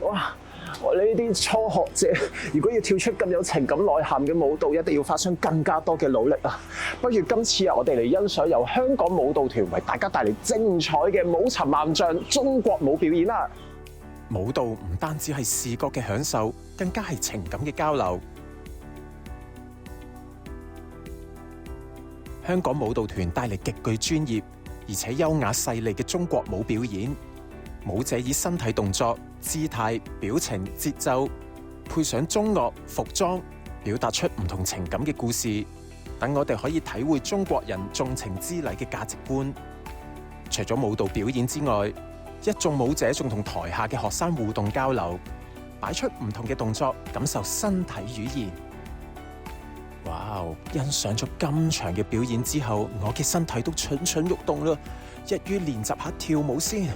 哇！我呢啲初學者，如果要跳出咁有情感內涵嘅舞蹈，一定要花上更加多嘅努力啊！不如今次我哋嚟欣賞由香港舞蹈團為大家帶嚟精彩嘅舞沉萬丈中國舞表演啦！舞蹈唔單止係視覺嘅享受，更加係情感嘅交流。香港舞蹈團帶嚟極具專業而且優雅細膩嘅中國舞表演。舞者以身體動作、姿態、表情、節奏，配上中樂、服裝，表達出唔同情感嘅故事，等我哋可以體會中國人重情之禮嘅價值觀。除咗舞蹈表演之外，一眾舞者仲同台下嘅學生互動交流，擺出唔同嘅動作，感受身體語言。哇！欣賞咗咁長嘅表演之後，我嘅身體都蠢蠢欲動啦，一於練習下跳舞先。